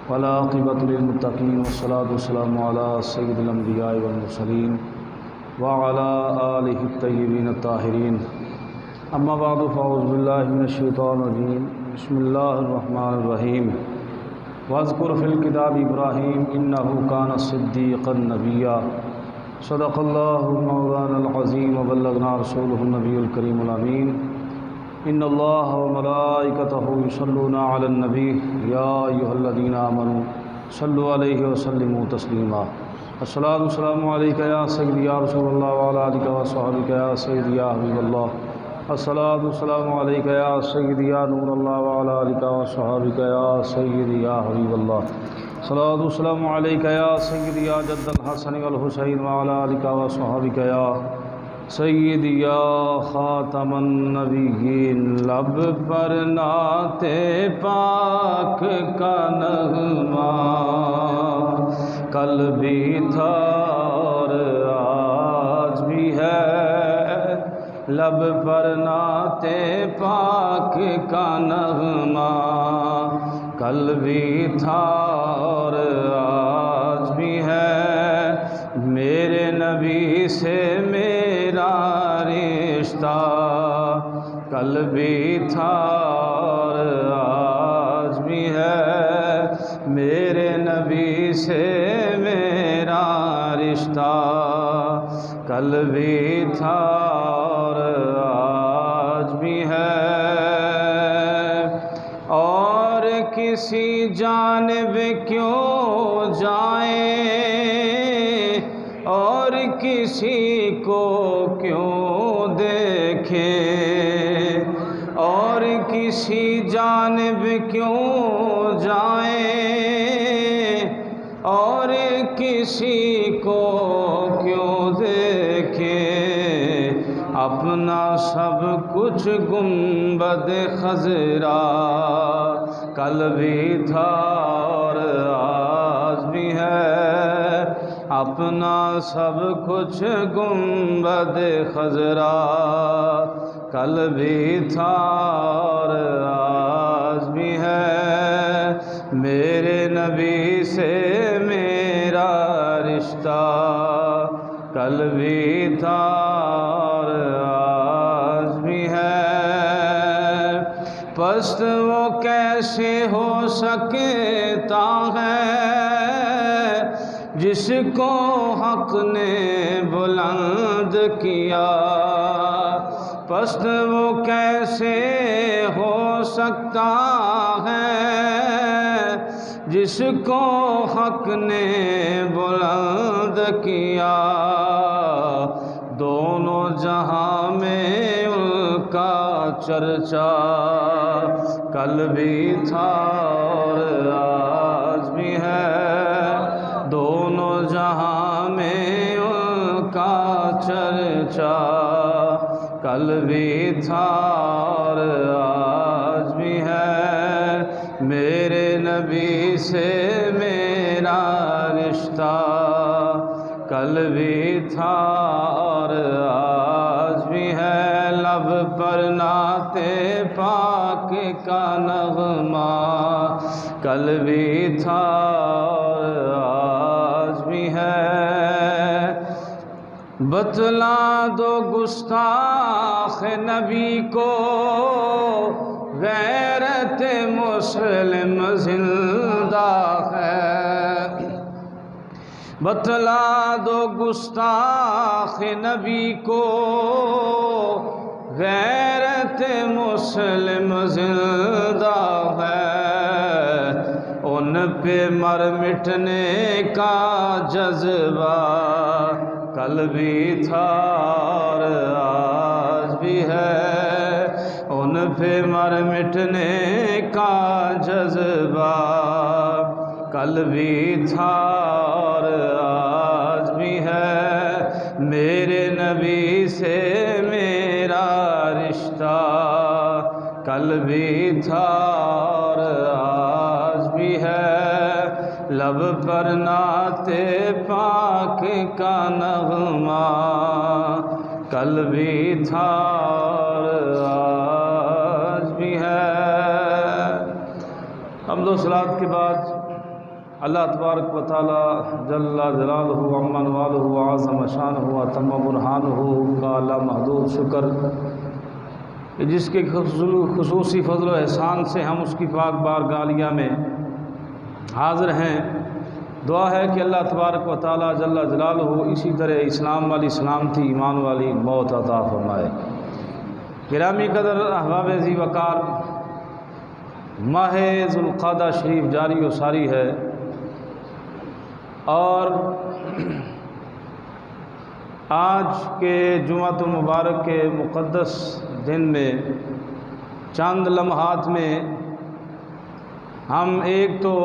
والعاقبۃ للمتقین والصلاة والسلام علی سید الانبیاء والمرسلین وعلی آلہ الطیبین الطاہرین اما بعد فاعوذ باللہ من الشیطان الرجیم بسم اللہ الرحمن الرحیم واذکر فی الکتاب ابراہیم انہ کان صدیقا نبیا صدق اللہ مولانا العظیم وبلغنا رسولہ النبی الکریم الامین ان اللہ وملائکتہ یصلون علی النبی یا ایھا الذین آمنوا صلوا علیہ وسلموا تسلیما الصلاۃ والسلام علیک یا سیدی یا رسول اللہ وعلی آلک وصحبک یا سیدی یا حبیب اللہ الصلاۃ والسلام علیک یا سیدی یا نور اللہ وعلی آلک وصحبک یا سیدی یا حبیب اللہ الصلاۃ والسلام علیک یا سیدی یا جد الحسن والحسین وعلی آلک وصحبک یا سیدی یا خاتم النبیین لب پر نعت پاک کا نغمہ کل بھی تھا اور آج بھی ہے لب پر نعت پاک کا نغمہ کل بھی تھا اور آج بھی ہے میرے نبی سے میرا رشتہ کل بھی تھا اور آج بھی ہے میرے نبی سے میرا رشتہ کل بھی تھا اور آج بھی ہے اور کسی جانب کیوں جائیں اور کسی کو کیوں دیکھیں اور کسی جانب کیوں جائیں اور کسی کو کیوں دیکھیں اپنا سب کچھ گنبد خضرا کل بھی تھا اور آج بھی ہے اپنا سب کچھ گنبد خضرا کل بھی تھا اور آج بھی ہے میرے نبی سے میرا رشتہ کل بھی تھا اور آج بھی ہے پست وہ کیسے ہو سکتا ہے جس کو حق نے بلند کیا پست وہ کیسے ہو سکتا ہے جس کو حق نے بلند کیا دونوں جہاں میں ان کا چرچا کل بھی تھا اور آج بھی ہے دونوں جہاں میں ان کا چرچا کل بھی تھا اور آج بھی ہے میرے نبی سے میرا رشتہ کل بھی تھا اور آج بھی ہے لب پر نعت پاک کا نغمہ کل بھی تھا اور آج بھی ہے بتلا دو گستاخ نبی کو غیرت مسلم زندہ ہے بتلا دو گستاخ نبی کو غیرت مسلم زندہ ہے ان پہ مر مٹنے کا جذبہ کل بھی تھا اور آج بھی ہے ان پہ مر مٹنے کا جذبہ کل بھی تھا اور آج بھی ہے میرے نبی سے میرا رشتہ کل بھی تھا اور آج بھی ہے لب پر نعت پاک کا نغمہ کل بھی تھا اور آج بھی ہے حمد و صلات کے بعد اللہ تبارک و تعالی جل جلالہ عمن والہ وعظم شانہ وتم برہانہ کا لامحدود شکر کہ جس کے خصوصی فضل و احسان سے ہم اس کی پاک بارگاہ میں حاضر ہیں۔ دعا ہے کہ اللہ تبارک و تعالی جل جلالہ اسی طرح اسلام والی سلامتی، ایمان والی موت عطا فرمائے۔ گرامی قدر احباب ذی وقار، ماہ ذوالقعدہ شریف جاری و ساری ہے، اور آج کے جمعۃ المبارک کے مقدس دن میں چند لمحات میں ہم ایک تو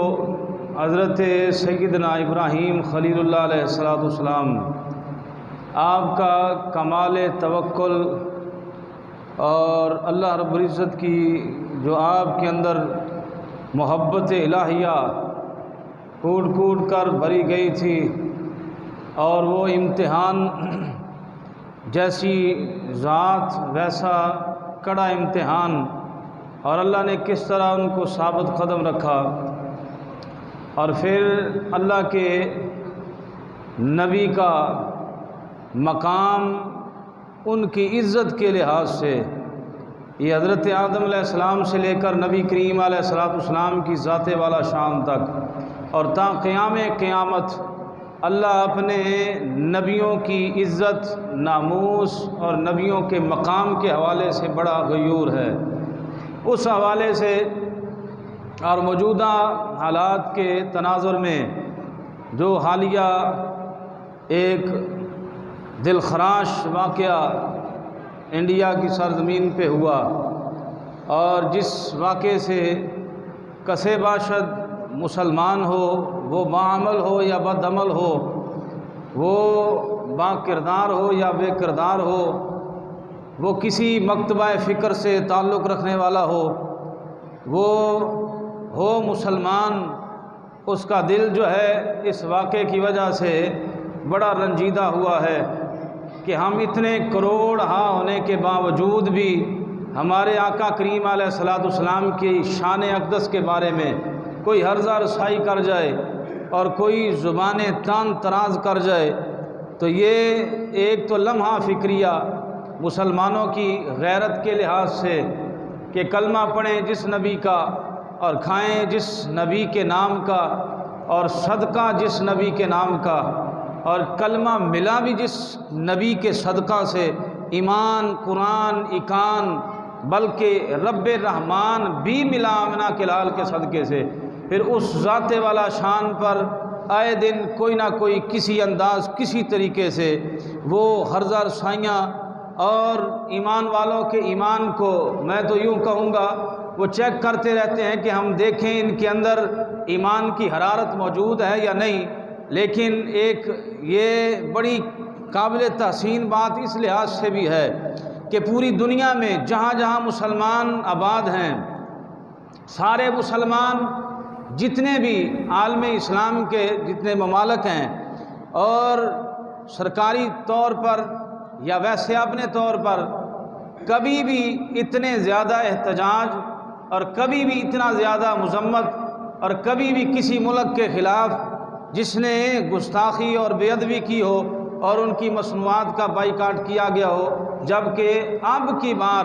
حضرت سیدنا ابراہیم خلیل اللہ علیہ السلام آپ کا کمال توکل اور اللہ رب العزت کی جو آپ کے اندر محبت الہیہ کوٹ کوٹ کر بھری گئی تھی، اور وہ امتحان جیسی ذات ویسا کڑا امتحان، اور اللہ نے کس طرح ان کو ثابت قدم رکھا، اور پھر اللہ کے نبی کا مقام ان کی عزت کے لحاظ سے یہ حضرت آدم علیہ السلام سے لے کر نبی کریم علیہ السلام کی ذات والا شان تک، اور تا قیام قیامت اللہ اپنے نبیوں کی عزت، ناموس اور نبیوں کے مقام کے حوالے سے بڑا غیور ہے۔ اس حوالے سے اور موجودہ حالات کے تناظر میں جو حالیہ ایک دلخراش واقعہ انڈیا کی سرزمین پہ ہوا، اور جس واقعے سے کسے باشد مسلمان ہو، وہ باعمل ہو یا بد عمل ہو، وہ با کردار ہو یا بے کردار ہو، وہ کسی مکتبہ فکر سے تعلق رکھنے والا ہو، وہ ہو مسلمان، اس کا دل جو ہے اس واقعے کی وجہ سے بڑا رنجیدہ ہوا ہے کہ ہم اتنے کروڑ ہاں ہونے کے باوجود بھی ہمارے آقا کریم علیہ السلام کی شان اقدس کے بارے میں کوئی ہرزہ رسائی کر جائے اور کوئی زبان تان تراز کر جائے، تو یہ ایک تو لمحہ فکریہ مسلمانوں کی غیرت کے لحاظ سے کہ کلمہ پڑھیں جس نبی کا اور کھائیں جس نبی کے نام کا اور صدقہ جس نبی کے نام کا، اور کلمہ ملا بھی جس نبی کے صدقہ سے، ایمان، قرآن، ایقان، بلکہ رب الرحمن بھی ملا آمنہ کے لال کے صدقے سے، پھر اس ذات والا شان پر آئے دن کوئی نہ کوئی کسی انداز کسی طریقے سے وہ ہرزہ رسائیاں اور ایمان والوں کے ایمان کو میں تو یوں کہوں گا وہ چیک کرتے رہتے ہیں کہ ہم دیکھیں ان کے اندر ایمان کی حرارت موجود ہے یا نہیں۔ لیکن ایک یہ بڑی قابل تحسین بات اس لحاظ سے بھی ہے کہ پوری دنیا میں جہاں جہاں مسلمان آباد ہیں، سارے مسلمان جتنے بھی عالم اسلام کے جتنے ممالک ہیں، اور سرکاری طور پر یا ویسے اپنے طور پر کبھی بھی اتنے زیادہ احتجاج اور کبھی بھی اتنا زیادہ مذمت اور کبھی بھی کسی ملک کے خلاف جس نے گستاخی اور بے ادبی کی ہو اور ان کی مصنوعات کا بائیکاٹ کیا گیا ہو، جبکہ اب کی بار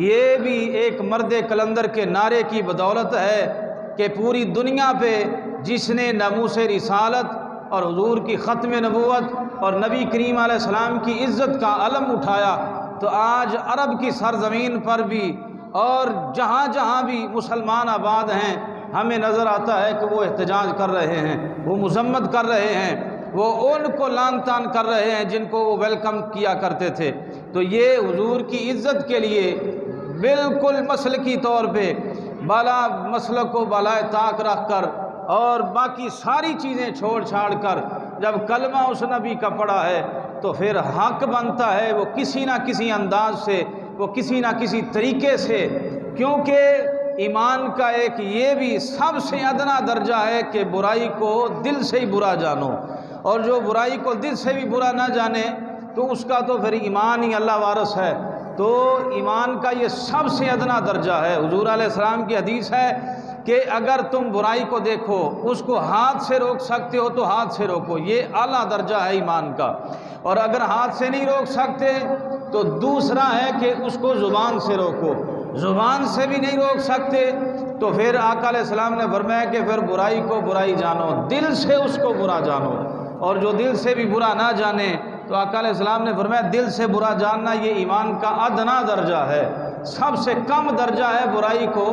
یہ بھی ایک مرد کلندر کے نعرے کی بدولت ہے کہ پوری دنیا پہ جس نے ناموس رسالت اور حضور کی ختم نبوت اور نبی کریم علیہ السلام کی عزت کا علم اٹھایا، تو آج عرب کی سرزمین پر بھی اور جہاں جہاں بھی مسلمان آباد ہیں ہمیں نظر آتا ہے کہ وہ احتجاج کر رہے ہیں، وہ مذمت کر رہے ہیں، وہ ان کو لعن طعن کر رہے ہیں جن کو وہ ویلکم کیا کرتے تھے۔ تو یہ حضور کی عزت کے لیے بالکل مسلکی طور پہ بالا مسلک کو بالائے طاق رکھ کر اور باقی ساری چیزیں چھوڑ چھاڑ کر جب کلمہ اس نبی کا پڑا ہے تو پھر حق بنتا ہے وہ کسی نہ کسی انداز سے، وہ کسی نہ کسی طریقے سے، کیونکہ ایمان کا ایک یہ بھی سب سے ادنا درجہ ہے کہ برائی کو دل سے ہی برا جانو، اور جو برائی کو دل سے بھی برا نہ جانے تو اس کا تو پھر ایمان ہی اللہ وارث ہے۔ تو ایمان کا یہ سب سے ادنا درجہ ہے۔ حضور علیہ السلام کی حدیث ہے کہ اگر تم برائی کو دیکھو اس کو ہاتھ سے روک سکتے ہو تو ہاتھ سے روکو، یہ اعلیٰ درجہ ہے ایمان کا، اور اگر ہاتھ سے نہیں روک سکتے تو دوسرا ہے کہ اس کو زبان سے روکو، زبان سے بھی نہیں روک سکتے تو پھر آقا علیہ السلام نے فرمایا کہ پھر برائی کو برائی جانو، دل سے اس کو برا جانو، اور جو دل سے بھی برا نہ جانے تو آقا علیہ السلام نے فرمایا دل سے برا جاننا یہ ایمان کا ادنا درجہ ہے، سب سے کم درجہ ہے برائی کو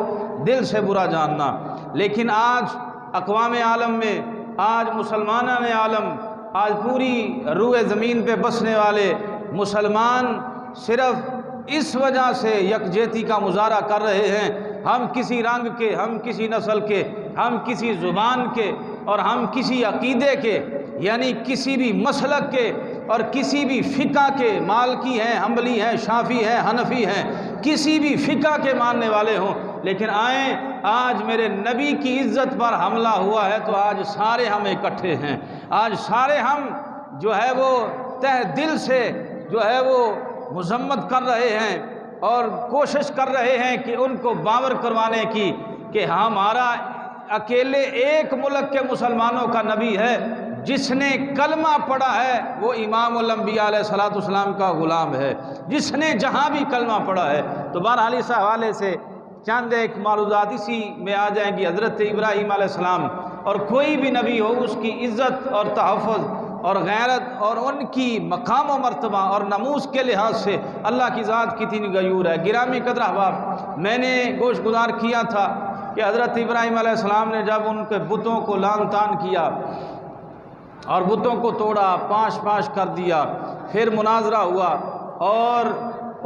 دل سے برا جاننا۔ لیکن آج اقوام عالم میں، آج مسلمانان عالم، آج پوری روئے زمین پہ بسنے والے مسلمان صرف اس وجہ سے یکجہتی کا مظاہرہ کر رہے ہیں، ہم کسی رنگ کے، ہم کسی نسل کے، ہم کسی زبان کے، اور ہم کسی عقیدے کے، یعنی کسی بھی مسلک کے اور کسی بھی فقہ کے، مالکی ہیں، حنبلی ہیں، شافعی ہیں، حنفی ہیں، کسی بھی فقہ کے ماننے والے ہوں، لیکن آئیں آج میرے نبی کی عزت پر حملہ ہوا ہے تو آج سارے ہم اکٹھے ہیں، آج سارے ہم جو ہے وہ تہ دل سے جو ہے وہ مذمت کر رہے ہیں اور کوشش کر رہے ہیں کہ ان کو باور کروانے کی کہ ہمارا اکیلے ایک ملک کے مسلمانوں کا نبی ہے، جس نے کلمہ پڑھا ہے وہ امام الانبیاء علیہ الصلوۃ والسلام کا غلام ہے، جس نے جہاں بھی کلمہ پڑھا ہے۔ تو بہرحال اس حوالے سے چند ایک معروضات اسی میں آ جائیں گی۔ حضرت ابراہیم علیہ السلام اور کوئی بھی نبی ہو، اس کی عزت اور تحفظ اور غیرت اور ان کی مقام و مرتبہ اور ناموس کے لحاظ سے اللہ کی ذات کتنی غیور ہے۔ گرامی قدر احباب، میں نے گوش گزار کیا تھا کہ حضرت ابراہیم علیہ السلام نے جب ان کے بتوں کو لعن طعن کیا اور بتوں کو توڑا، پاش پاش کر دیا، پھر مناظرہ ہوا اور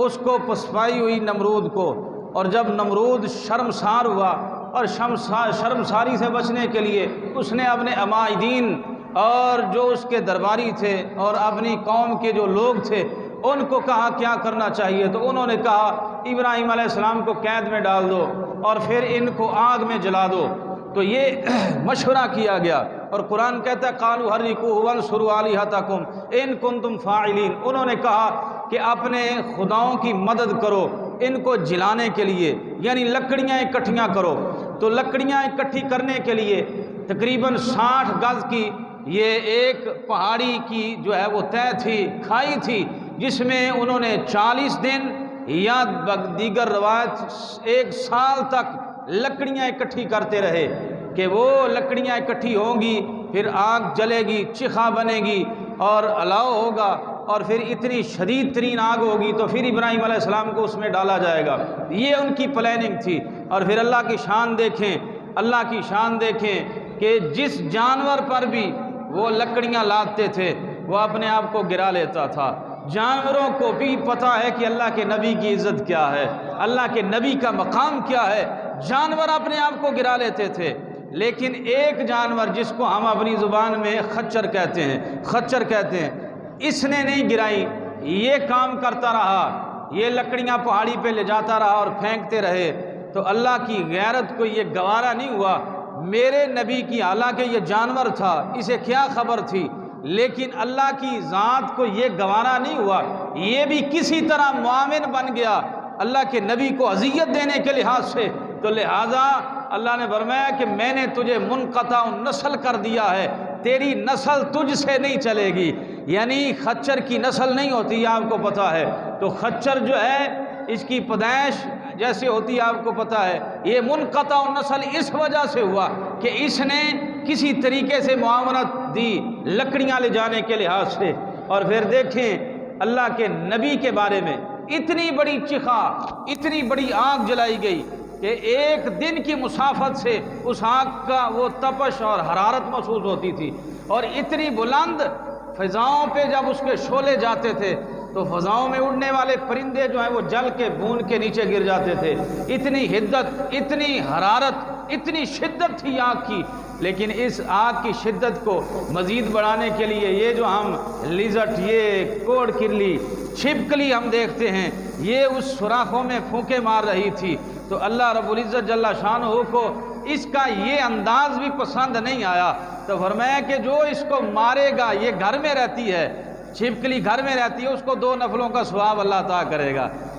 اس کو پسپائی ہوئی نمرود کو، اور جب نمرود شرمسار ہوا اور شرمساری سے بچنے کے لیے اس نے اپنے عمائدین اور جو اس کے درباری تھے اور اپنی قوم کے جو لوگ تھے ان کو کہا کیا کرنا چاہیے، تو انہوں نے کہا ابراہیم علیہ السلام کو قید میں ڈال دو اور پھر ان کو آگ میں جلا دو۔ تو یہ مشورہ کیا گیا، اور قرآن کہتا ہے قالوا حرقوہ وانصروا آلہتکم ان کنتم فاعلین، انہوں نے کہا کہ اپنے خداؤں کی مدد کرو ان کو جلانے کے لیے، یعنی لکڑیاں اکٹھیاں کرو۔ تو لکڑیاں اکٹھی کرنے کے لیے تقریباً 60 گز کی یہ ایک پہاڑی کی جو ہے وہ طے تھی، کھائی تھی، جس میں انہوں نے 40 دن یا دیگر روایت 1 سال تک لکڑیاں اکٹھی کرتے رہے کہ وہ لکڑیاں اکٹھی ہوں گی، پھر آگ جلے گی، چخا بنے گی اور الاؤ ہوگا، اور پھر اتنی شدید ترین آگ ہوگی تو پھر ابراہیم علیہ السلام کو اس میں ڈالا جائے گا۔ یہ ان کی پلاننگ تھی۔ اور پھر اللہ کی شان دیکھیں، اللہ کی شان دیکھیں کہ جس جانور پر بھی وہ لکڑیاں لادتے تھے وہ اپنے آپ کو گرا لیتا تھا۔ جانوروں کو بھی پتہ ہے کہ اللہ کے نبی کی عزت کیا ہے، اللہ کے نبی کا مقام کیا ہے، جانور اپنے آپ کو گرا لیتے تھے، لیکن ایک جانور جس کو ہم اپنی زبان میں خچر کہتے ہیں، اس نے نہیں گرائی، یہ کام کرتا رہا، یہ لکڑیاں پہاڑی پہ لے جاتا رہا اور پھینکتے رہے۔ تو اللہ کی غیرت کو یہ گوارا نہیں ہوا، میرے نبی کی، حالانکہ یہ جانور تھا، اسے کیا خبر تھی، لیکن اللہ کی ذات کو یہ گوارا نہیں ہوا، یہ بھی کسی طرح معاون بن گیا اللہ کے نبی کو اذیت دینے کے لحاظ سے۔ تو لہٰذا اللہ نے فرمایا کہ میں نے تجھے منقطع نسل کر دیا ہے، تیری نسل تجھ سے نہیں چلے گی، یعنی خچر کی نسل نہیں ہوتی، آپ کو پتہ ہے۔ تو خچر جو ہے اس کی پیدائش جیسے ہوتی ہے آپ کو پتہ ہے، یہ منقطع نسل اس وجہ سے ہوا کہ اس نے کسی طریقے سے معاونت دی لکڑیاں لے جانے کے لحاظ سے۔ اور پھر دیکھیں اللہ کے نبی کے بارے میں اتنی بڑی چخا، اتنی بڑی آگ جلائی گئی کہ ایک دن کی مسافت سے اس آگ کا وہ تپش اور حرارت محسوس ہوتی تھی، اور اتنی بلند فضاؤں پہ جب اس کے شعلے جاتے تھے تو فضاؤں میں اڑنے والے پرندے جو ہیں وہ جل کے بون کے نیچے گر جاتے تھے۔ اتنی حدت، اتنی حرارت، اتنی شدت تھی آگ کی۔ لیکن اس آگ کی شدت کو مزید بڑھانے کے لیے یہ جو ہم لیزٹ، یہ کوڑ کرلی، چھپکلی ہم دیکھتے ہیں، یہ اس سوراخوں میں پھونکے مار رہی تھی۔ تو اللہ رب العزت جل شانہ کو اس کا یہ انداز بھی پسند نہیں آیا، تو فرمایا کہ جو اس کو مارے گا، یہ گھر میں رہتی ہے، چھپکلی گھر میں رہتی ہے، اس کو 2 نفلوں کا ثواب اللہ عطا کرے گا۔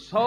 100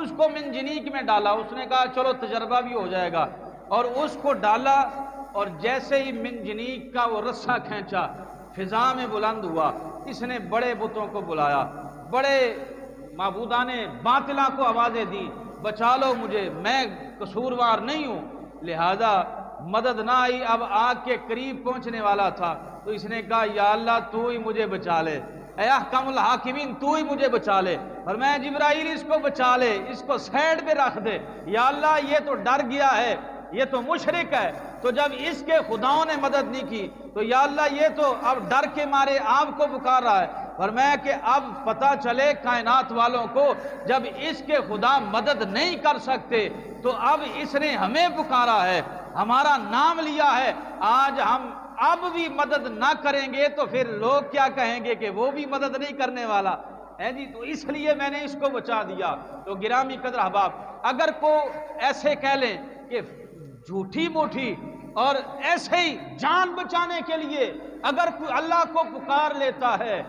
اس کو منجنیق میں ڈالا، اس نے کہا چلو تجربہ بھی ہو جائے گا، اور اس کو ڈالا، اور جیسے ہی منجنیق کا وہ رسہ کھینچا فضا میں بلند ہوا، اس نے بڑے بتوں کو بلایا، بڑے معبودان باطلا کو آوازیں دی، بچا لو مجھے، میں قصوروار نہیں ہوں، لہذا مدد نہ آئی، اب آگ کے قریب پہنچنے والا تھا، تو اس نے کہا یا اللہ تو ہی مجھے بچا لے، اے احکم الحاکمین تو ہی مجھے بچا لے، فرمایا جبرائیل اس کو بچا لے، اس کو سائڈ پہ رکھ دے، یا اللہ یہ تو ڈر گیا ہے، یہ تو مشرک ہے، تو جب اس کے خداؤں نے مدد نہیں کی تو یا اللہ یہ تو اب ڈر کے مارے آپ کو پکار رہا ہے، فرمایا کہ اب پتہ چلے کائنات والوں کو جب اس کے خدا مدد نہیں کر سکتے تو اب اس نے ہمیں پکارا ہے، ہمارا نام لیا ہے، آج ہم اب بھی مدد نہ کریں گے تو پھر لوگ کیا کہیں گے کہ وہ بھی مدد نہیں کرنے والا ہے جی، تو اس لیے میں نے اس کو بچا دیا۔ تو گرامی قدر احباب، اگر کو ایسے کہہ لیں کہ جھوٹی موٹی اور ایسے ہی جان بچانے کے لیے اگر کوئی اللہ کو پکار لیتا ہے،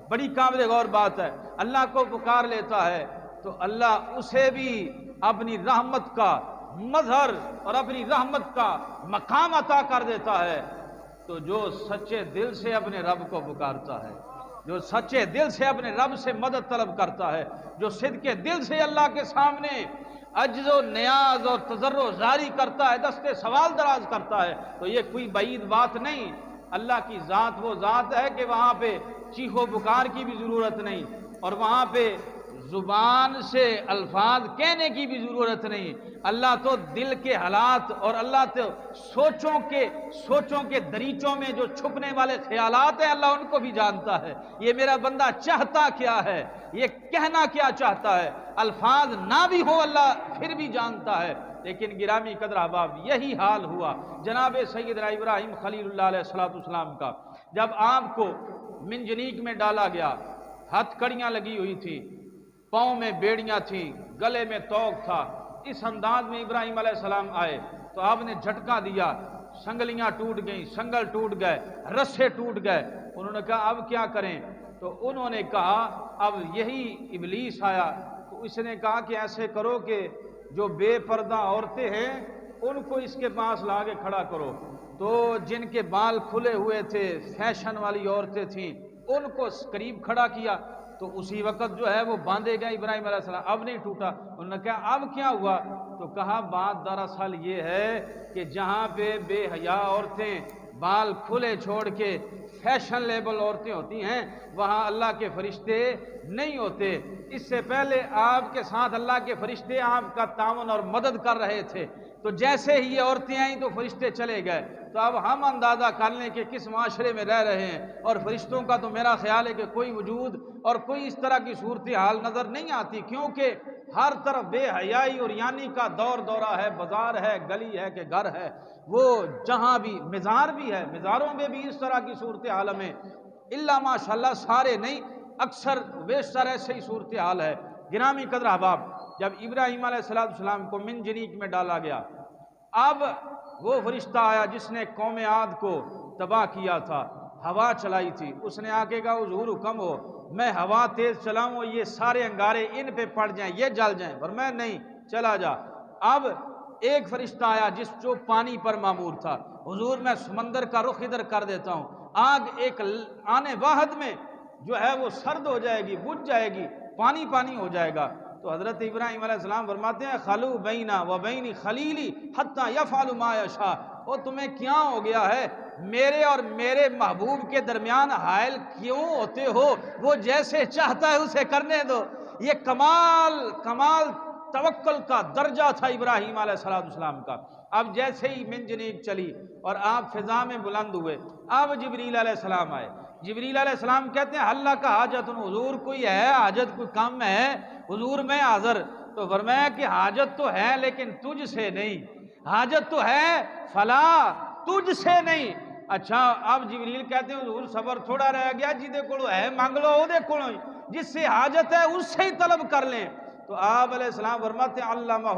بڑی قابل غور بات ہے، اللہ کو پکار لیتا ہے تو اللہ اسے بھی اپنی رحمت کا مظہر اور اپنی رحمت کا مقام عطا کر دیتا ہے۔ تو جو سچے دل سے اپنے رب کو پکارتا ہے، جو سچے دل سے اپنے رب سے مدد طلب کرتا ہے، جو صدقے دل سے اللہ کے سامنے عجز و نیاز اور تضرع جاری کرتا ہے، دستے سوال دراز کرتا ہے، تو یہ کوئی بعید بات نہیں۔ اللہ کی ذات وہ ذات ہے کہ وہاں پہ چیخو پکار کی بھی ضرورت نہیں، اور وہاں پہ زبان سے الفاظ کہنے کی بھی ضرورت نہیں۔ اللہ تو دل کے حالات اور اللہ تو سوچوں کے دریچوں میں جو چھپنے والے خیالات ہیں اللہ ان کو بھی جانتا ہے، یہ میرا بندہ چاہتا کیا ہے، یہ کہنا کیا چاہتا ہے، الفاظ نہ بھی ہو اللہ پھر بھی جانتا ہے۔ لیکن گرامی قدر احباب، یہی حال ہوا جناب سیدنا ابراہیم خلیل اللہ علیہ السلام کا، جب آپ کو منجنیق میں ڈالا گیا، ہتھ کڑیاں لگی ہوئی تھی، پاؤں میں بیڑیاں تھیں، گلے میں توق تھا، اس انداز میں ابراہیم علیہ السلام آئے تو آپ نے جھٹکا دیا، سنگلیاں ٹوٹ گئیں، سنگل ٹوٹ گئے، رسے ٹوٹ گئے، انہوں نے کہا اب کیا کریں؟ تو انہوں نے کہا اب یہی ابلیس آیا، تو اس نے کہا کہ ایسے کرو کہ جو بے پردہ عورتیں ہیں ان کو اس کے پاس لا کے کھڑا کرو، تو جن کے بال کھلے ہوئے تھے، فیشن والی عورتیں تھیں، ان کو قریب کھڑا کیا، تو اسی وقت جو ہے وہ باندھے گئے ابراہیم علیہ السلام، اب نہیں ٹوٹا۔ انہوں نے کہا اب کیا ہوا؟ تو کہا بات دراصل یہ ہے کہ جہاں پہ بے حیا عورتیں بال کھلے چھوڑ کے فیشن لیبل عورتیں ہوتی ہیں وہاں اللہ کے فرشتے نہیں ہوتے۔ اس سے پہلے آپ کے ساتھ اللہ کے فرشتے آپ کا تعاون اور مدد کر رہے تھے، تو جیسے ہی یہ عورتیں آئیں تو فرشتے چلے گئے۔ تو اب ہم اندازہ کر لیں کہ کس معاشرے میں رہ رہے ہیں، اور فرشتوں کا تو میرا خیال ہے کہ کوئی وجود اور کوئی اس طرح کی صورتحال نظر نہیں آتی، کیونکہ ہر طرف بے حیائی اور یعنی کا دور دورہ ہے، بازار ہے، گلی ہے کہ گھر ہے، وہ جہاں بھی مزار بھی ہے، مزاروں میں بھی اس طرح کی صورتحال میں الا ماشاءاللہ سارے نہیں، اکثر بیشتر ایسے ہی صورتحال ہے۔ گرامی قدر احباب، جب ابراہیم علیہ السلام کو منجنیق میں ڈالا گیا، اب وہ فرشتہ آیا جس نے قوم عاد کو تباہ کیا تھا، ہوا چلائی تھی، اس نے آ کے کہا حضور حکم ہو میں ہوا تیز چلاؤں یہ سارے انگارے ان پہ پڑ جائیں، یہ جل جائیں، پر میں نہیں، چلا جا۔ اب ایک فرشتہ آیا جس جو پانی پر مامور تھا، حضور میں سمندر کا رخ ادھر کر دیتا ہوں، آگ ایک آنے واحد میں جو ہے وہ سرد ہو جائے گی، بجھ جائے گی، پانی پانی ہو جائے گا۔ تو حضرت ابراہیم علیہ السلام فرماتے ہیں خلو بینا و بین خلیلی حتی یفعل ما یشاء، وہ تمہیں کیا ہو گیا ہے، میرے اور میرے محبوب کے درمیان حائل کیوں ہوتے ہو، وہ جیسے چاہتا ہے اسے کرنے دو۔ یہ کمال توکل کا درجہ تھا ابراہیم علیہ السلام کا۔ اب جیسے ہی منجنیق چلی اور آپ فضا میں بلند ہوئے، اب جبریل علیہ السلام آئے، جبریل علیہ السلام کہتے ہیں اللہ کا حاجت، حضور کوئی ہے حاجت، کوئی کم ہے حضور میں حاضر؟ تو فرمایا کہ حاجت تو ہے لیکن تجھ سے نہیں، حاجت تو ہے فلا تجھ سے نہیں۔ اچھا اب جبریل کہتے ہیں حضور صبر تھوڑا رہ گیا، جیدے کولو ہے مانگ لو، او دے کولو جس سے حاجت ہے اس سے ہی طلب کر لیں۔ تو آپ علیہ السلام فرماتے ہیں علمہ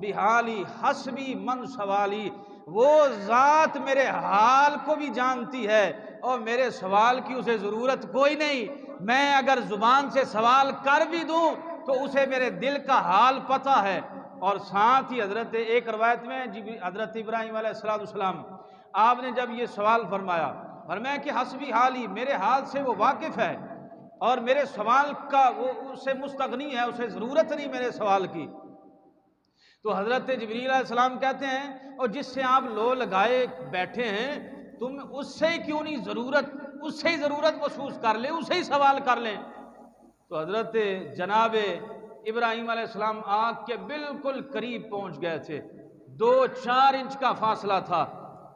بحالی حسبی من سوالی، وہ ذات میرے حال کو بھی جانتی ہے اور میرے سوال کی اسے ضرورت کوئی نہیں، میں اگر زبان سے سوال کر بھی دوں تو اسے میرے دل کا حال پتہ ہے۔ اور ساتھ ہی حضرت ایک روایت میں حضرت ابراہیم علیہ السلام آپ نے جب یہ سوال فرمایا کہ حسبی حالی، میرے حال سے وہ واقف ہے اور میرے سوال کا وہ اس سے مستغنی ہے، اسے ضرورت نہیں میرے سوال کی۔ تو حضرت جبریل علیہ السلام کہتے ہیں اور جس سے آپ لو لگائے بیٹھے ہیں، تم اس سے کیوں نہیں اس سے ہی ضرورت محسوس کر لیں، اسے ہی سوال کر لیں۔ تو حضرت جناب ابراہیم علیہ السلام آگ کے بالکل قریب پہنچ گئے تھے، 2-4 انچ کا فاصلہ تھا۔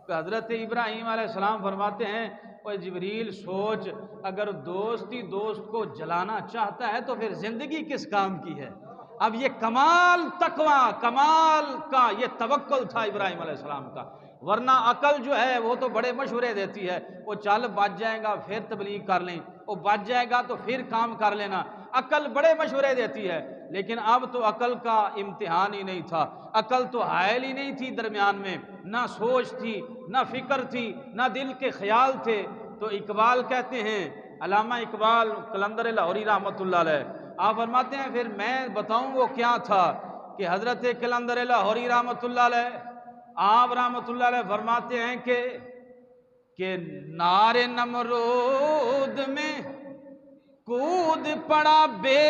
کہ حضرت ابراہیم علیہ السلام فرماتے ہیں اوہ جبریل، سوچ، اگر دوست ہی دوست کو جلانا چاہتا ہے تو پھر زندگی کس کام کی ہے؟ اب یہ کمال تقوی، کمال کا یہ توکل تھا ابراہیم علیہ السلام کا۔ ورنہ عقل جو ہے وہ تو بڑے مشورے دیتی ہے، وہ چل بچ جائے گا پھر تبلیغ کر لیں، وہ بچ جائے گا تو پھر کام کر لینا، عقل بڑے مشورے دیتی ہے۔ لیکن اب تو عقل کا امتحان ہی نہیں تھا، عقل تو حائل ہی نہیں تھی درمیان میں، نہ سوچ تھی، نہ فکر تھی، نہ دل کے خیال تھے۔ تو اقبال کہتے ہیں، علامہ اقبال قلندر لاہوری رحمۃ اللہ علیہ، آپ فرماتے ہیں پھر میں بتاؤں وہ کیا تھا، کہ حضرت قلندر لاہوری رحمۃ اللہ علیہ آپ رحمۃ اللہ علیہ فرماتے ہیں کہ نار نمرود میں کود پڑا بے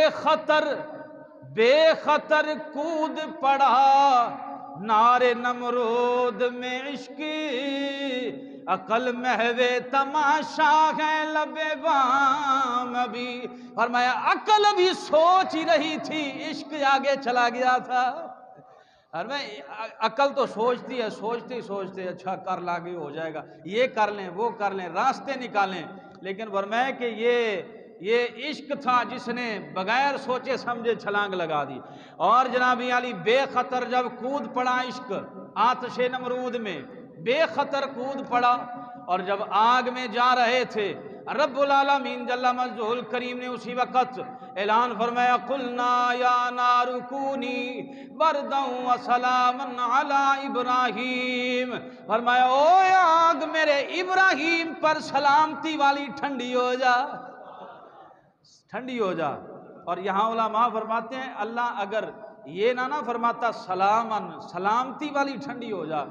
خطر کود پڑا، نار نمرود میں عشق عقل محو تماشا ہے لب بام ابھی۔ فرمایا عقل ابھی سوچ ہی رہی تھی، عشق آگے چلا گیا تھا۔ عقل تو سوچتی ہے، سوچتے اچھا کر لاگے ہو جائے گا، یہ کر لیں وہ کر لیں، راستے نکالیں، لیکن فرمایا کہ یہ عشق تھا جس نے بغیر سوچے سمجھے چھلانگ لگا دی۔ اور جناب علی بے خطر جب کود پڑا عشق آتش نمرود میں، بے خطر کود پڑا، اور جب آگ میں جا رہے تھے رب العالمین جل مجدہ الکریم نے اسی وقت اعلان فرمایا قلنا یا نار کونی بردا وسلاما علی ابراہیم، فرمایا او آگ میرے ابراہیم پر سلامتی والی ٹھنڈی ہو جا، ٹھنڈی ہو جا۔ اور یہاں علماء فرماتے ہیں اللہ اگر یہ نہ فرماتا سلامن، سلامتی والی ٹھنڈی ہو جا،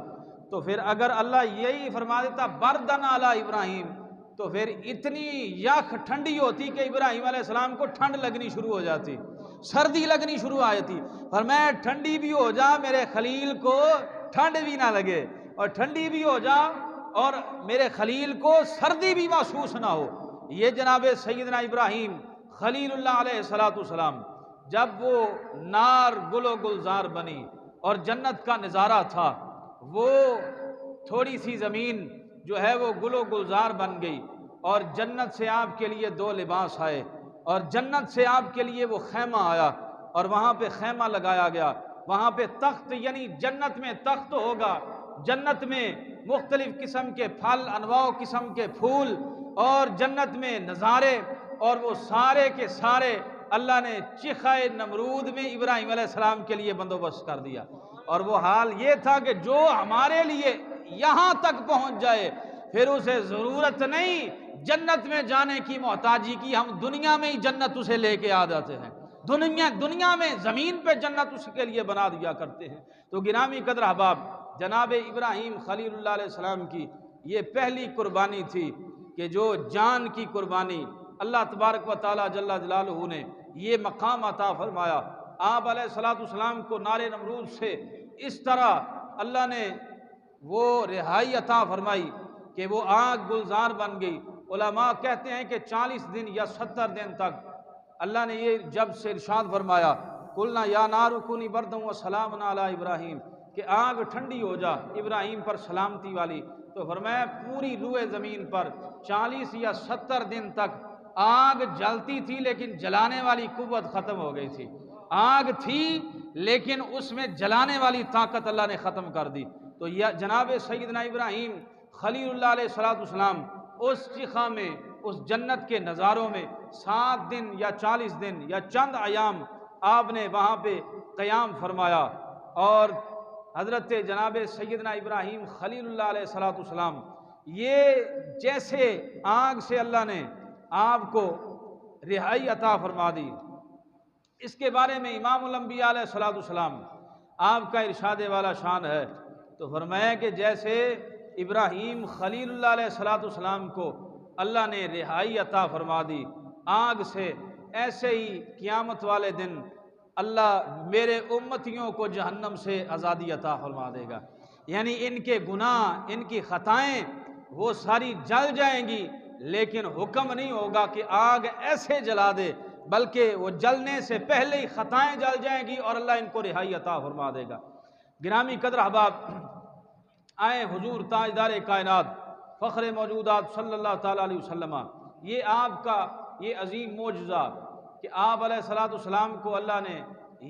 تو پھر اگر اللہ یہی فرما دیتا بردن علی ابراہیم، تو پھر اتنی یخ ٹھنڈی ہوتی کہ ابراہیم علیہ السلام کو ٹھنڈ لگنی شروع ہو جاتی، سردی لگنی شروع ہو جاتی۔ فرمایا ٹھنڈی بھی ہو جا میرے خلیل کو ٹھنڈ بھی نہ لگے، اور ٹھنڈی بھی ہو جا اور میرے خلیل کو سردی بھی محسوس نہ ہو۔ یہ جناب سیدنا ابراہیم خلیل اللہ علیہ السلام جب وہ نار گل و گلزار بنی اور جنت کا نظارہ تھا، وہ تھوڑی سی زمین جو ہے وہ گل و گلزار بن گئی، اور جنت سے آپ کے لیے 2 لباس آئے، اور جنت سے آپ کے لیے وہ خیمہ آیا، اور وہاں پہ خیمہ لگایا گیا، وہاں پہ تخت، یعنی جنت میں تخت ہوگا، جنت میں مختلف قسم کے پھل، انواع قسم کے پھول، اور جنت میں نظارے، اور وہ سارے کے سارے اللہ نے چخائے نمرود میں ابراہیم علیہ السلام کے لیے بندوبست کر دیا۔ اور وہ حال یہ تھا کہ جو ہمارے لیے یہاں تک پہنچ جائے پھر اسے ضرورت نہیں جنت میں جانے کی محتاجی کی، ہم دنیا میں ہی جنت اسے لے کے آ جاتے ہیں، دنیا میں زمین پہ جنت اس کے لیے بنا دیا کرتے ہیں۔ تو گرامی قدر احباب، جناب ابراہیم خلیل اللہ علیہ السلام کی یہ پہلی قربانی تھی کہ جو جان کی قربانی اللہ تبارک و تعالی جل جلالہ نے یہ مقام عطا فرمایا۔ آپ علیہ السلام کو نار نمرود سے اس طرح اللہ نے وہ رہائی عطا فرمائی کہ وہ آگ گلزار بن گئی۔ علماء کہتے ہیں کہ 40 دن یا 70 دن تک اللہ نے یہ جب سے ارشاد فرمایا قلنا یا نار کونی بردا وسلاما علی ابراہیم، کہ آگ ٹھنڈی ہو جا ابراہیم پر سلامتی والی، تو فرمایا پوری روئے زمین پر 40 یا 70 دن تک آگ جلتی تھی، لیکن جلانے والی قوت ختم ہو گئی تھی۔ آگ تھی لیکن اس میں جلانے والی طاقت اللہ نے ختم کر دی۔ تو یہ جناب سیدنا ابراہیم خلیل اللہ علیہ السلام اس چخا میں، اس جنت کے نظاروں میں 7 دن یا 40 دن یا چند ایام آپ نے وہاں پہ قیام فرمایا، اور حضرت جناب سیدنا ابراہیم خلیل اللہ علیہ السلام یہ جیسے آگ سے اللہ نے آپ کو رہائی عطا فرما دی، اس کے بارے میں امام الانبیاء علیہ الصلوۃ والسلام آپ کا ارشاد والا شان ہے، تو فرمایا کہ جیسے ابراہیم خلیل اللہ علیہ الصلوۃ والسلام کو اللہ نے رہائی عطا فرما دی آگ سے، ایسے ہی قیامت والے دن اللہ میرے امتیوں کو جہنم سے آزادی عطا فرما دے گا۔ یعنی ان کے گناہ، ان کی خطائیں وہ ساری جل جائیں گی، لیکن حکم نہیں ہوگا کہ آگ ایسے جلا دے، بلکہ وہ جلنے سے پہلے ہی خطائیں جل جائیں گی اور اللہ ان کو رہائی عطا فرما دے گا۔ گرامی قدر احباب، آئے حضور تاجدار کائنات فخر موجودات صلی اللہ تعالیٰ علیہ وسلم، یہ آپ کا یہ عظیم معجزہ کہ آپ علیہ الصلوۃ والسلام کو اللہ نے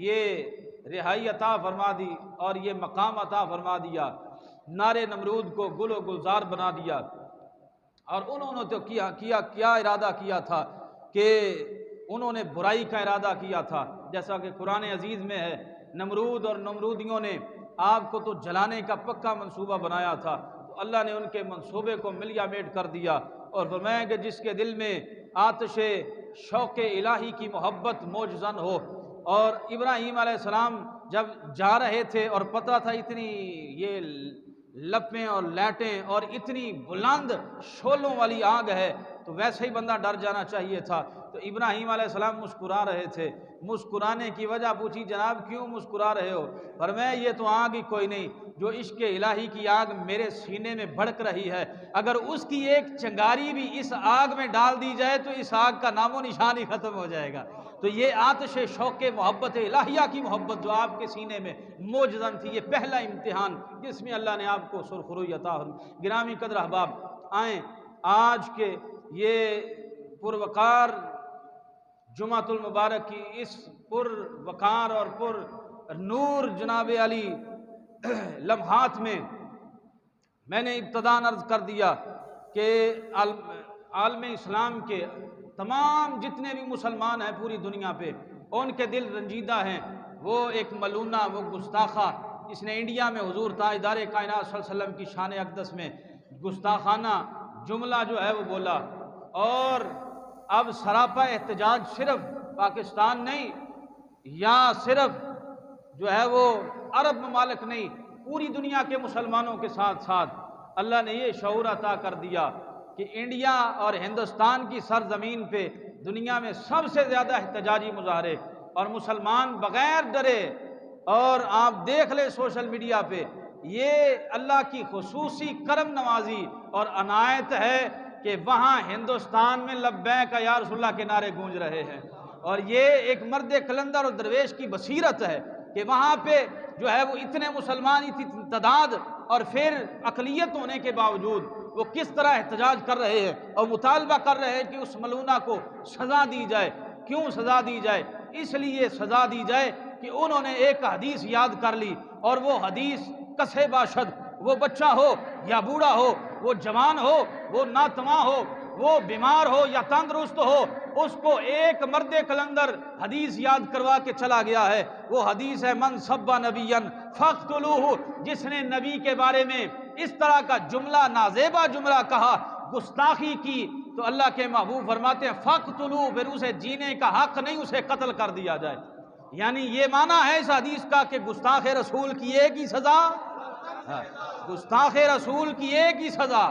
یہ رہائی عطا فرما دی اور یہ مقام عطا فرما دیا، نار نمرود کو گل و گلزار بنا دیا۔ اور انہوں نے تو کیا ارادہ کیا تھا کہ انہوں نے برائی کا ارادہ کیا تھا، جیسا کہ قرآن عزیز میں ہے، نمرود اور نمرودیوں نے آپ کو تو جلانے کا پکا منصوبہ بنایا تھا، تو اللہ نے ان کے منصوبے کو ملیا میٹ کر دیا اور فرمایا کہ جس کے دل میں آتش شوق الہی کی محبت موجزن ہو۔ اور ابراہیم علیہ السلام جب جا رہے تھے اور پتہ تھا اتنی یہ لپیں اور لائٹیں اور اتنی بلند شعلوں والی آگ ہے، تو ویسے ہی بندہ ڈر جانا چاہیے تھا، تو ابراہیم علیہ السلام مسکرا رہے تھے۔ مسکرانے کی وجہ پوچھی، جناب کیوں مسکرا رہے ہو؟ فرمایا یہ تو آگ ہی کوئی نہیں، جو عشق الہی کی آگ میرے سینے میں بھڑک رہی ہے، اگر اس کی ایک چنگاری بھی اس آگ میں ڈال دی جائے تو اس آگ کا نام و نشان ہی ختم ہو جائے گا۔ تو یہ آتش شوق محبت الہیہ کی محبت جو آپ کے سینے میں موجزن تھی، یہ پہلا امتحان جس میں اللہ نے آپ کو سرخروئی عطا فرمائی۔ گرامی قدر احباب، آئیں آج کے یہ پروقار جمعۃ المبارک کی اس پر وقار اور پر نور جناب علی لمحات میں میں نے ابتداً عرض کر دیا کہ عالم اسلام کے تمام جتنے بھی مسلمان ہیں پوری دنیا پہ، ان کے دل رنجیدہ ہیں۔ وہ ایک ملونہ، وہ گستاخہ، اس نے انڈیا میں حضور تاجدار کائنات صلی اللہ علیہ وسلم کی شان اقدس میں گستاخانہ جملہ جو ہے وہ بولا، اور اب سراپا احتجاج صرف پاکستان نہیں یا صرف جو ہے وہ عرب ممالک نہیں، پوری دنیا کے مسلمانوں کے ساتھ ساتھ اللہ نے یہ شعور عطا کر دیا کہ انڈیا اور ہندوستان کی سرزمین پہ دنیا میں سب سے زیادہ احتجاجی مظاہرے، اور مسلمان بغیر ڈرے، اور آپ دیکھ لیں سوشل میڈیا پہ، یہ اللہ کی خصوصی کرم نوازی اور عنایت ہے کہ وہاں ہندوستان میں لبیک یا رسول اللہ کے نعرے گونج رہے ہیں، اور یہ ایک مرد کلندر اور درویش کی بصیرت ہے کہ وہاں پہ جو ہے وہ اتنے مسلمان، اتنی تعداد اور پھر اقلیت ہونے کے باوجود وہ کس طرح احتجاج کر رہے ہیں اور مطالبہ کر رہے ہیں کہ اس ملونہ کو سزا دی جائے۔ کیوں سزا دی جائے؟ اس لیے سزا دی جائے کہ انہوں نے ایک حدیث یاد کر لی، اور وہ حدیث کسے باشد، وہ بچہ ہو یا بوڑھا ہو، وہ جوان ہو، وہ ناتواں ہو، وہ بیمار ہو یا تندرست ہو، اس کو ایک مرد کلندر حدیث یاد کروا کے چلا گیا ہے۔ وہ حدیث ہے من سب نبیا فاقتلوہ، جس نے نبی کے بارے میں اس طرح کا جملہ، نازیبا جملہ کہا، گستاخی کی، تو اللہ کے محبوب فرماتے ہیں فاقتلوہ، پھر اسے جینے کا حق نہیں، اسے قتل کر دیا جائے۔ یعنی یہ معنی ہے اس حدیث کا کہ گستاخ رسول کی ایک ہی سزا، گستاخ رسول کی ایک ہی سزا۔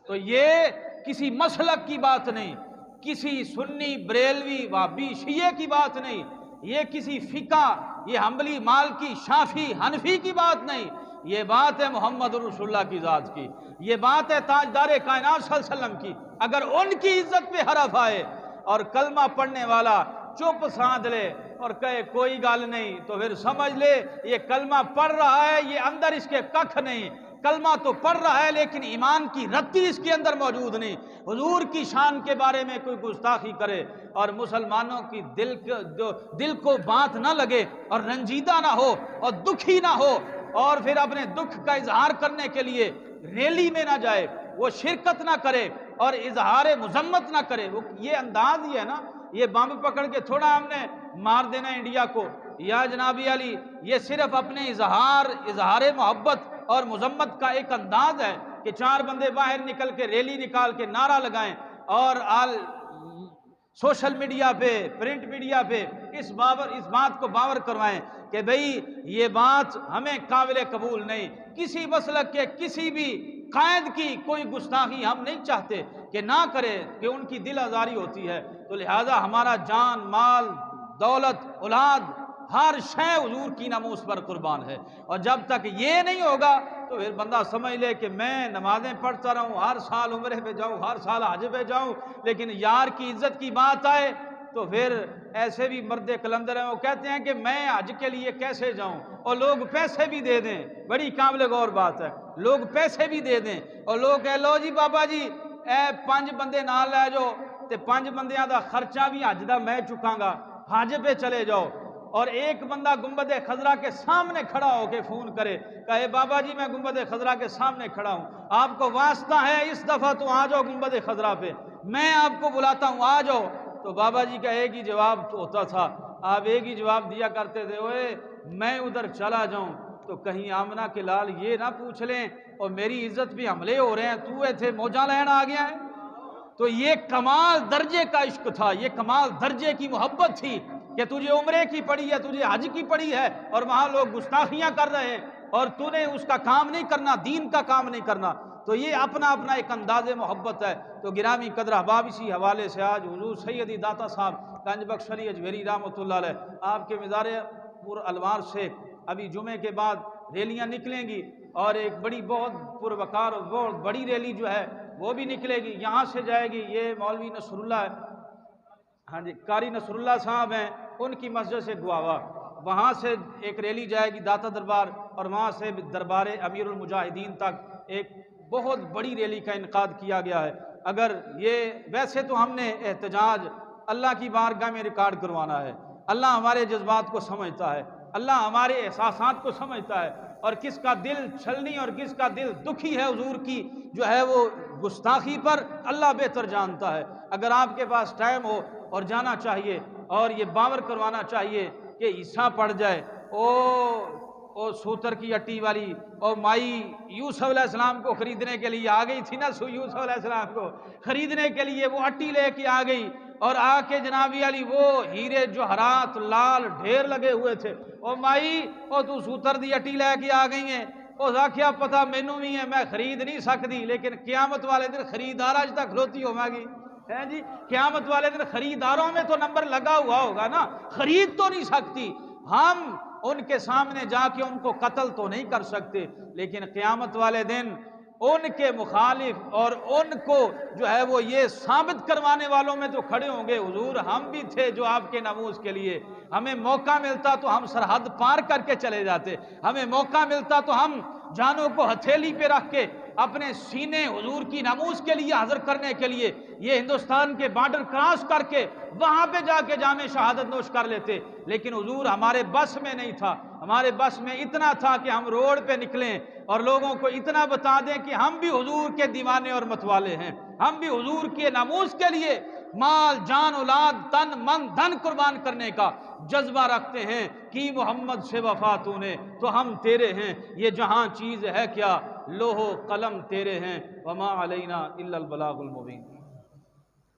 تو یہ کسی مسلک کی بات نہیں، کسی سنی بریلوی وہابی شیعہ کی بات نہیں، یہ کسی فقہ، یہ حنبلی مالکی شافعی حنفی کی بات نہیں، یہ بات ہے محمد رسول اللہ کی ذات کی، یہ بات ہے تاجدار کائنات صلی اللہ علیہ وسلم کی۔ اگر ان کی عزت پہ حرف آئے اور کلمہ پڑھنے والا چپ سادھ لے اور کہے کوئی گال نہیں، تو پھر سمجھ لے یہ کلمہ پڑھ رہا ہے، یہ اندر اس کے ککھ نہیں، کلمہ تو پڑھ رہا ہے لیکن ایمان کی رتی اس کے اندر موجود نہیں۔ حضور کی شان کے بارے میں کوئی گستاخی کرے اور مسلمانوں کی دل کو بات نہ لگے اور رنجیدہ نہ ہو اور دکھی نہ ہو، اور پھر اپنے دکھ کا اظہار کرنے کے لیے ریلی میں نہ جائے، وہ شرکت نہ کرے اور اظہار مذمت نہ کرے، وہ یہ انداز ہی ہے نا، یہ بم پکڑ کے تھوڑا ہم نے مار دینا انڈیا کو یا جناب علی، یہ صرف اپنے اظہار محبت اور مذمت کا ایک انداز ہے کہ چار بندے باہر نکل کے ریلی نکال کے نعرہ لگائیں اور سوشل میڈیا پہ، پرنٹ میڈیا پہ اس بات کو باور کروائیں کہ بھئی یہ بات ہمیں قابل قبول نہیں، کسی مسلک کے کسی بھی قائد کی کوئی گستاخی ہم نہیں چاہتے کہ نہ کرے، کہ ان کی دل آزاری ہوتی ہے، تو لہٰذا ہمارا جان، مال، دولت، اولاد، ہر شے حضور کی ناموس پر قربان ہے۔ اور جب تک یہ نہیں ہوگا تو پھر بندہ سمجھ لے کہ میں نمازیں پڑھتا رہوں، ہر سال عمرے پہ جاؤں، ہر سال حج پہ جاؤں، لیکن یار کی عزت کی بات آئے تو پھر ایسے بھی مرد کلندر ہیں، وہ کہتے ہیں کہ میں حج کے لیے کیسے جاؤں، اور لوگ پیسے بھی دے دیں، بڑی قابل غور بات ہے، لوگ پیسے بھی دے دیں اور لوگ کہہ لو جی بابا جی اے 5 بندے نال لے جاؤ تے 5 بندیاں دا خرچہ بھی حج دا میں چکاں گا، حج پہ چلے جاؤ، اور ایک بندہ گنبد خضرا کے سامنے کھڑا ہو کے فون کرے کہے بابا جی میں گنبد خضرا کے سامنے کھڑا ہوں، آپ کو واسطہ ہے اس دفعہ تو آ جاؤ گنبد خضرا پہ، میں آپ کو بلاتا ہوں آ جاؤ، تو بابا جی کا ایک ہی جواب ہوتا تھا، آپ ایک ہی جواب دیا کرتے تھے، اوے میں ادھر چلا جاؤں تو کہیں آمنہ کے لال یہ نہ پوچھ لیں اور میری عزت بھی حملے ہو رہے ہیں، تو ایتھے موجاں لین آ گیا ہے۔ تو یہ کمال درجے کا عشق تھا، یہ کمال درجے کی محبت تھی کہ تجھے عمرے کی پڑی ہے، تجھے حج کی پڑی ہے، اور وہاں لوگ گستاخیاں کر رہے ہیں اور تو نے اس کا کام نہیں کرنا، دین کا کام نہیں کرنا۔ تو یہ اپنا اپنا ایک انداز محبت ہے۔ تو گرامی قدر احباب، اسی حوالے سے آج حضور سیدی داتا صاحب گنج بخش علی اجمیری رحمۃ اللہ علیہ آپ کے مزار پر الوار سے ابھی جمعے کے بعد ریلیاں نکلیں گی، اور ایک بڑی بہت پروقار اور بہت بڑی ریلی جو ہے وہ بھی نکلے گی، یہاں سے جائے گی، یہ مولوی نصر اللہ ہے، ہاں جی قاری نصر اللہ صاحب ہیں، ان کی مسجد سے گواوا، وہاں سے ایک ریلی جائے گی داتا دربار، اور وہاں سے دربار امیر المجاہدین تک ایک بہت بڑی ریلی کا انعقاد کیا گیا ہے۔ اگر یہ ویسے تو ہم نے احتجاج اللہ کی بارگاہ میں ریکارڈ کروانا ہے، اللہ ہمارے جذبات کو سمجھتا ہے، اللہ ہمارے احساسات کو سمجھتا ہے، اور کس کا دل چھلنی اور کس کا دل دکھی ہے حضور کی جو ہے وہ گستاخی پر، اللہ بہتر جانتا ہے۔ اگر آپ کے پاس ٹائم ہو اور جانا چاہیے اور یہ باور کروانا چاہیے کہ حصہ پڑ جائے، او سوتر کی اٹی والی، اور مائی یوسف علیہ السلام کو خریدنے کے لیے آ گئی تھی نا، یوسف علیہ السلام کو خریدنے کے لیے وہ اٹی لے کے آ گئی، اور آ کے جنابی علی وہ ہیرے جوہرات لال ڈھیر لگے ہوئے تھے، او مائی او تو سوتر دی اٹی لے کے آ گئی ہیں، او آخیا پتہ مینوں بھی ہے میں خرید نہیں سکتی، لیکن قیامت والے دن خریدار اج تک کھلوتی ہوگا گی، ہے جی قیامت والے دن خریداروں میں تو نمبر لگا ہوا ہوگا نا، خرید تو نہیں سکتی، ہم ان کے سامنے جا کے ان کو قتل تو نہیں کر سکتے، لیکن قیامت والے دن ان کے مخالف اور ان کو جو ہے وہ یہ ثابت کروانے والوں میں تو کھڑے ہوں گے، حضور ہم بھی تھے جو آپ کے ناموس کے لیے، ہمیں موقع ملتا تو ہم سرحد پار کر کے چلے جاتے، ہمیں موقع ملتا تو ہم جانوں کو ہتھیلی پہ رکھ کے اپنے سینے حضور کی ناموس کے لیے حاضر کرنے کے لیے یہ ہندوستان کے بارڈر کراس کر کے وہاں پہ جا کے جامع شہادت نوش کر لیتے، لیکن حضور ہمارے بس میں نہیں تھا، ہمارے بس میں اتنا تھا کہ ہم روڈ پہ نکلیں اور لوگوں کو اتنا بتا دیں کہ ہم بھی حضور کے دیوانے اور متوالے ہیں، ہم بھی حضور کے ناموس کے لیے مال، جان، اولاد، تن، من، دھن قربان کرنے کا جذبہ رکھتے ہیں، کہ محمد سے وفا تو نے تو ہم تیرے ہیں، یہ جہاں چیز ہے کیا لوح و قلم تیرے ہیں، وما علینا الا البلاغ المبین۔